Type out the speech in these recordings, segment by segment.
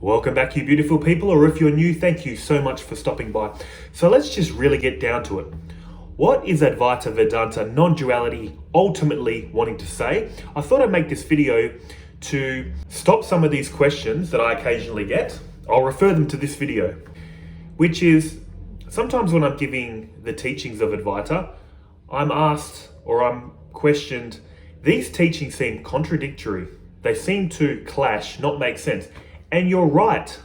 Welcome back, you beautiful people, or if you're new, thank you so much for stopping by. So let's just really get down to it. What is Advaita Vedanta non-duality ultimately wanting to say? I thought I'd make this video to stop some of these questions that I occasionally get. I'll refer them to this video, which is sometimes when I'm giving the teachings of Advaita, I'm asked or I'm questioned, these teachings seem contradictory. They seem to clash, not make sense. And you're right,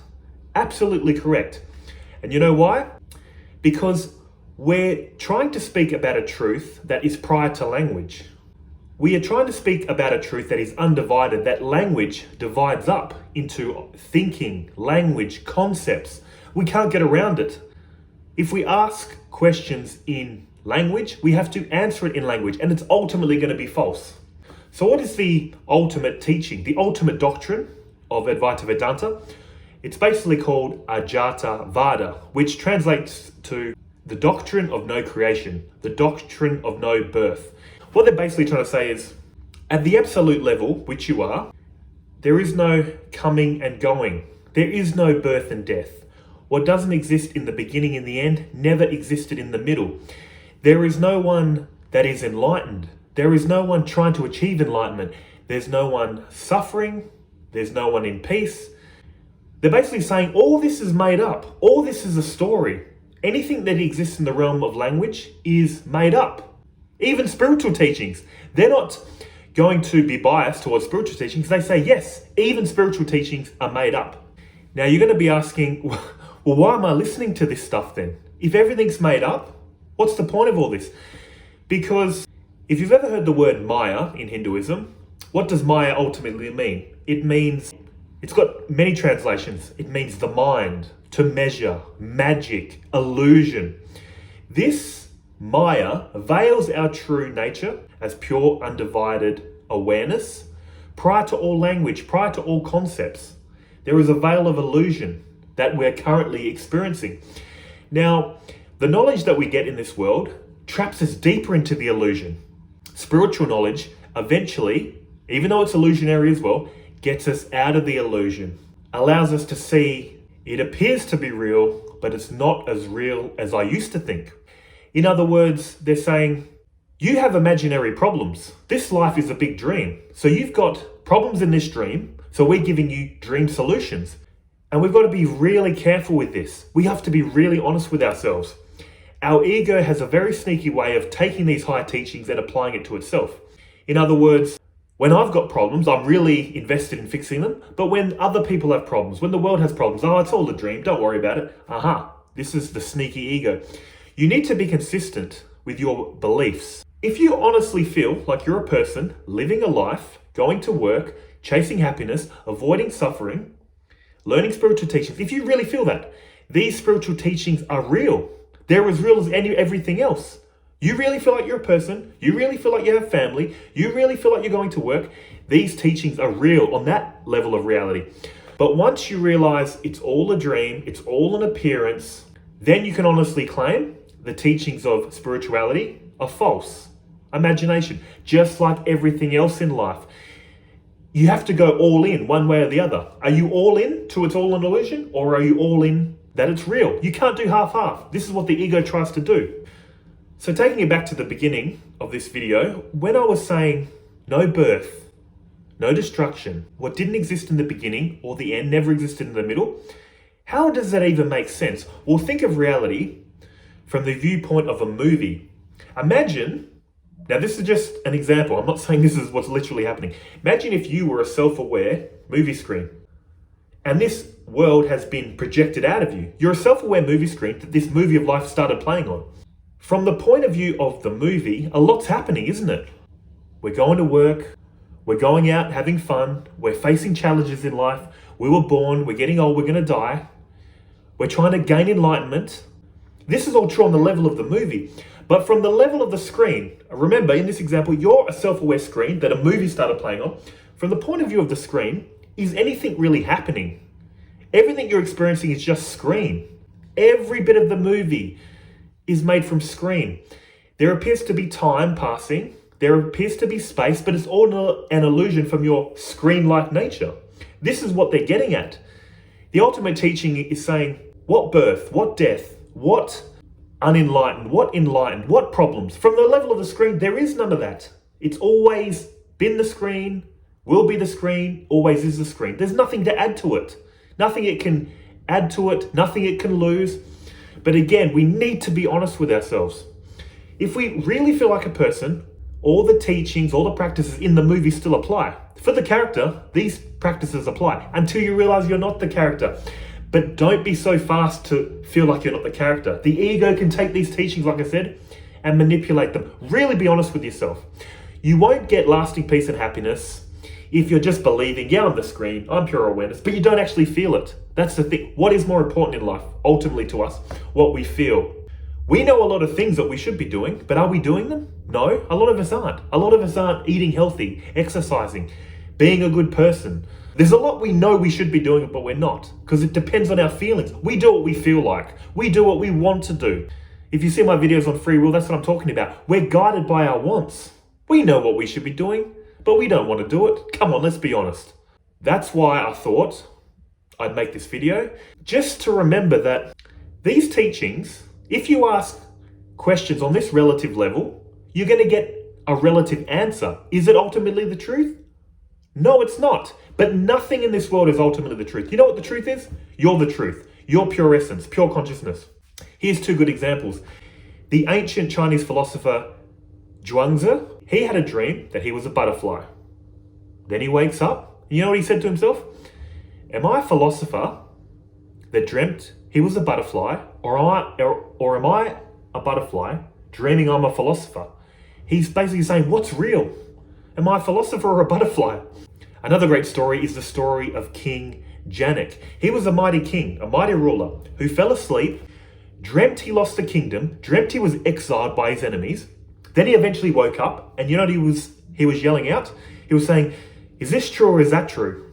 absolutely correct. And you know why? Because we're trying to speak about a truth that is prior to language. We are trying to speak about a truth that is undivided, that language divides up into thinking, language, concepts. We can't get around it. If we ask questions in language, we have to answer it in language, and it's ultimately going to be false. So what is the ultimate teaching, the ultimate doctrine of Advaita Vedanta? It's basically called Advaita Vedanta, which translates to the doctrine of no creation, the doctrine of no birth. What they're basically trying to say is, at the absolute level, which you are, there is no coming and going. There is no birth and death. What doesn't exist in the beginning and the end never existed in the middle. There is no one that is enlightened. There is no one trying to achieve enlightenment. There's no one suffering. There's no one in peace. They're basically saying all this is made up. All this is a story. Anything that exists in the realm of language is made up. Even spiritual teachings. They're not going to be biased towards spiritual teachings. They say, yes, even spiritual teachings are made up. Now you're going to be asking, well, why am I listening to this stuff then? If everything's made up, what's the point of all this? Because if you've ever heard the word Maya in Hinduism, what does Maya ultimately mean? It means, it's got many translations. It means the mind, to measure, magic, illusion. This Maya veils our true nature as pure, undivided awareness. Prior to all language, prior to all concepts, there is a veil of illusion that we're currently experiencing. Now, the knowledge that we get in this world traps us deeper into the illusion. Spiritual knowledge eventually, even though it's illusionary as well, gets us out of the illusion, allows us to see it appears to be real, but it's not as real as I used to think. In other words, they're saying, you have imaginary problems. This life is a big dream. So you've got problems in this dream, so we're giving you dream solutions. And we've got to be really careful with this. We have to be really honest with ourselves. Our ego has a very sneaky way of taking these higher teachings and applying it to itself. In other words, when I've got problems, I'm really invested in fixing them. But when other people have problems, when the world has problems, oh, it's all a dream, don't worry about it. This is the sneaky ego. You need to be consistent with your beliefs. If you honestly feel like you're a person living a life, going to work, chasing happiness, avoiding suffering, learning spiritual teachings, if you really feel that, these spiritual teachings are real. They're as real as everything else. You really feel like you're a person, you really feel like you have family, you really feel like you're going to work, these teachings are real on that level of reality. But once you realize it's all a dream, it's all an appearance, then you can honestly claim the teachings of spirituality are false. Imagination, just like everything else in life. You have to go all in one way or the other. Are you all in to it's all an illusion, or are you all in that it's real? You can't do half-half. This is what the ego tries to do. So taking it back to the beginning of this video, when I was saying no birth, no destruction, what didn't exist in the beginning or the end never existed in the middle, how does that even make sense? Well, think of reality from the viewpoint of a movie. Imagine, now this is just an example, I'm not saying this is what's literally happening. Imagine if you were a self-aware movie screen and this world has been projected out of you. You're a self-aware movie screen that this movie of life started playing on. From the point of view of the movie, a lot's happening, isn't it? We're going to work, we're going out having fun, we're facing challenges in life, we were born, we're getting old, we're going to die, we're trying to gain enlightenment. This is all true on the level of the movie, but from the level of the screen, remember in this example, you're a self-aware screen that a movie started playing on. From the point of view of the screen, is anything really happening? Everything you're experiencing is just screen. Every bit of the movie is made from screen. There appears to be time passing, there appears to be space, but it's all an illusion from your screen-like nature. This is what they're getting at. The ultimate teaching is saying, what birth, what death, what unenlightened, what enlightened, what problems. From the level of the screen, there is none of that. It's always been the screen, will be the screen, always is the screen. There's nothing to add to it. Nothing it can add to it, nothing it can lose. But again, we need to be honest with ourselves. If we really feel like a person, all the teachings, all the practices in the movie still apply. For the character, these practices apply until you realize you're not the character. But don't be so fast to feel like you're not the character. The ego can take these teachings, like I said, and manipulate them. Really be honest with yourself. You won't get lasting peace and happiness if you're just believing, yeah, I'm the screen, I'm pure awareness, but you don't actually feel it. That's the thing. What is more important in life, ultimately to us? What we feel. We know a lot of things that we should be doing, but are we doing them? No, a lot of us aren't. A lot of us aren't eating healthy, exercising, being a good person. There's a lot we know we should be doing, but we're not, because it depends on our feelings. We do what we feel like. We do what we want to do. If you see my videos on free will, that's what I'm talking about. We're guided by our wants. We know what we should be doing, but we don't want to do it. Come on, let's be honest. That's why I thought I'd make this video, just to remember that these teachings, if you ask questions on this relative level, you're going to get a relative answer. Is it ultimately the truth? No, it's not. But nothing in this world is ultimately the truth. You know what the truth is? You're the truth. You're pure essence, pure consciousness. Here's two good examples. The ancient Chinese philosopher Zhuangzi, he had a dream that he was a butterfly. Then he wakes up. You know what he said to himself? Am I a philosopher that dreamt he was a butterfly, or am I a butterfly dreaming I'm a philosopher? He's basically saying, what's real? Am I a philosopher or a butterfly? Another great story is the story of King Janak. He was a mighty king, a mighty ruler, who fell asleep, dreamt he lost the kingdom, dreamt he was exiled by his enemies. Then he eventually woke up, and you know what he was yelling out? He was saying, is this true or is that true?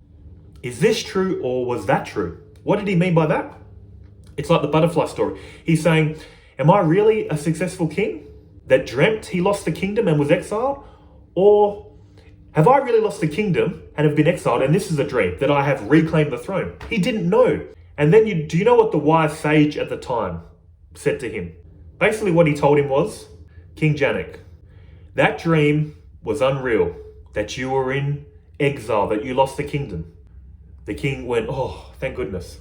Is this true or was that true? What did he mean by that? It's like the butterfly story. He's saying, am I really a successful king that dreamt he lost the kingdom and was exiled? Or have I really lost the kingdom and have been exiled, and this is a dream, that I have reclaimed the throne? He didn't know. And then do you know what the wise sage at the time said to him? Basically what he told him was, King Janak, that dream was unreal, that you were in exile, that you lost the kingdom. The king went, oh, thank goodness.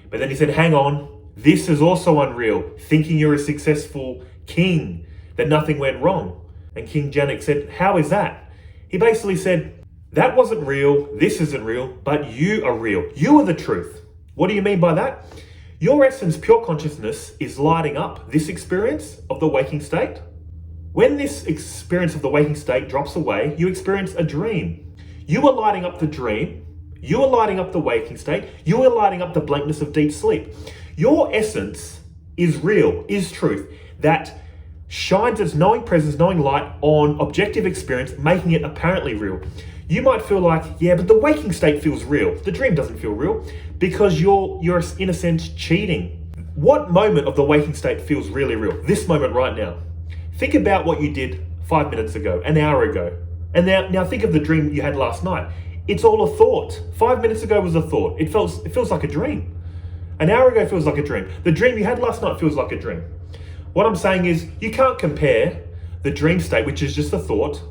But then he said, hang on, this is also unreal, thinking you're a successful king, that nothing went wrong. And King Janak said, how is that? He basically said, that wasn't real, this isn't real, but you are real. You are the truth. What do you mean by that? Your essence, pure consciousness, is lighting up this experience of the waking state. When this experience of the waking state drops away, you experience a dream. You are lighting up the dream. You are lighting up the waking state. You are lighting up the blankness of deep sleep. Your essence is real, is truth, that shines its knowing presence, knowing light on objective experience, making it apparently real. You might feel like, yeah, but the waking state feels real. The dream doesn't feel real because you're in a sense cheating. What moment of the waking state feels really real? This moment right now. Think about what you did 5 minutes ago, an hour ago. And now think of the dream you had last night. It's all a thought. 5 minutes ago was a thought. It feels like a dream. An hour ago feels like a dream. The dream you had last night feels like a dream. What I'm saying is you can't compare the dream state, which is just a thought,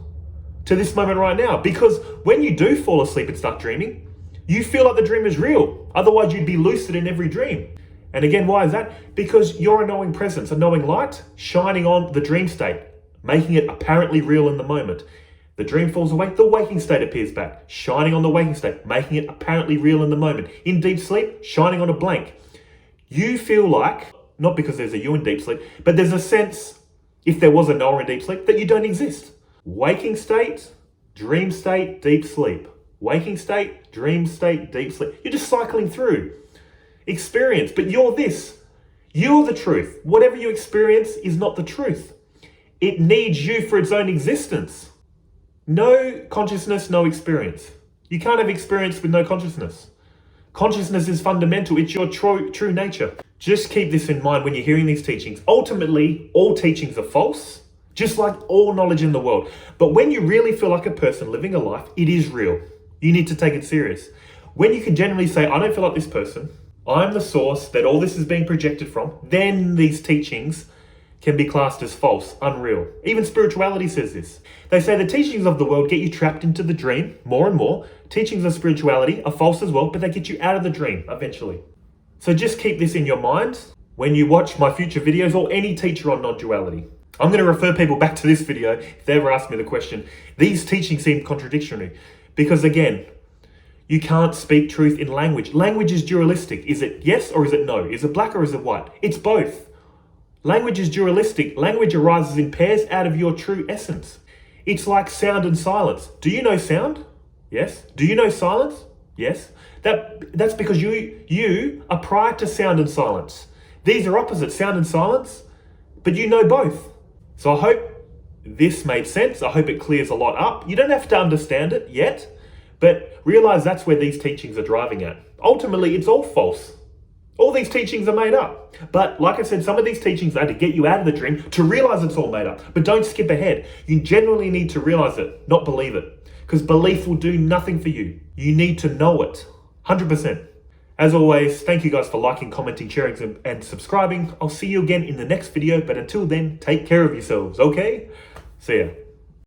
to this moment right now. Because when you do fall asleep and start dreaming, you feel like the dream is real. Otherwise, you'd be lucid in every dream. And again, why is that? Because you're a knowing presence, a knowing light shining on the dream state, making it apparently real in the moment. The dream falls away, the waking state appears back, shining on the waking state, making it apparently real in the moment. In deep sleep, shining on a blank. You feel like, not because there's a you in deep sleep, but there's a sense, if there was a knower in deep sleep, that you don't exist. Waking state, dream state, deep sleep. Waking state, dream state, deep sleep. You're just cycling through experience, but you're this. You're the truth. Whatever you experience is not the truth. It needs you for its own existence. No consciousness, no experience. You can't have experience with no consciousness. Consciousness is fundamental. It's your true nature. Just keep this in mind when you're hearing these teachings. Ultimately, all teachings are false, just like all knowledge in the world. But when you really feel like a person living a life, it is real. You need to take it serious. When you can generally say, I don't feel like this person, I'm the source that all this is being projected from, then these teachings can be classed as false, unreal. Even spirituality says this. They say the teachings of the world get you trapped into the dream more and more. Teachings of spirituality are false as well, but they get you out of the dream eventually. So just keep this in your mind when you watch my future videos or any teacher on non-duality. I'm going to refer people back to this video if they ever ask me the question. These teachings seem contradictory because, again, you can't speak truth in language. Language is dualistic. Is it yes or is it no? Is it black or is it white? It's both. Language is dualistic. Language arises in pairs out of your true essence. It's like sound and silence. Do you know sound? Yes. Do you know silence? Yes. That's because you are prior to sound and silence. These are opposites, sound and silence, but you know both. So I hope this made sense. I hope it clears a lot up. You don't have to understand it yet, but realize that's where these teachings are driving at. Ultimately, it's all false. All these teachings are made up. But like I said, some of these teachings are to get you out of the dream to realize it's all made up. But don't skip ahead. You generally need to realize it, not believe it. Because belief will do nothing for you. You need to know it. 100%. As always, thank you guys for liking, commenting, sharing, and subscribing. I'll see you again in the next video. But until then, take care of yourselves, okay? See ya.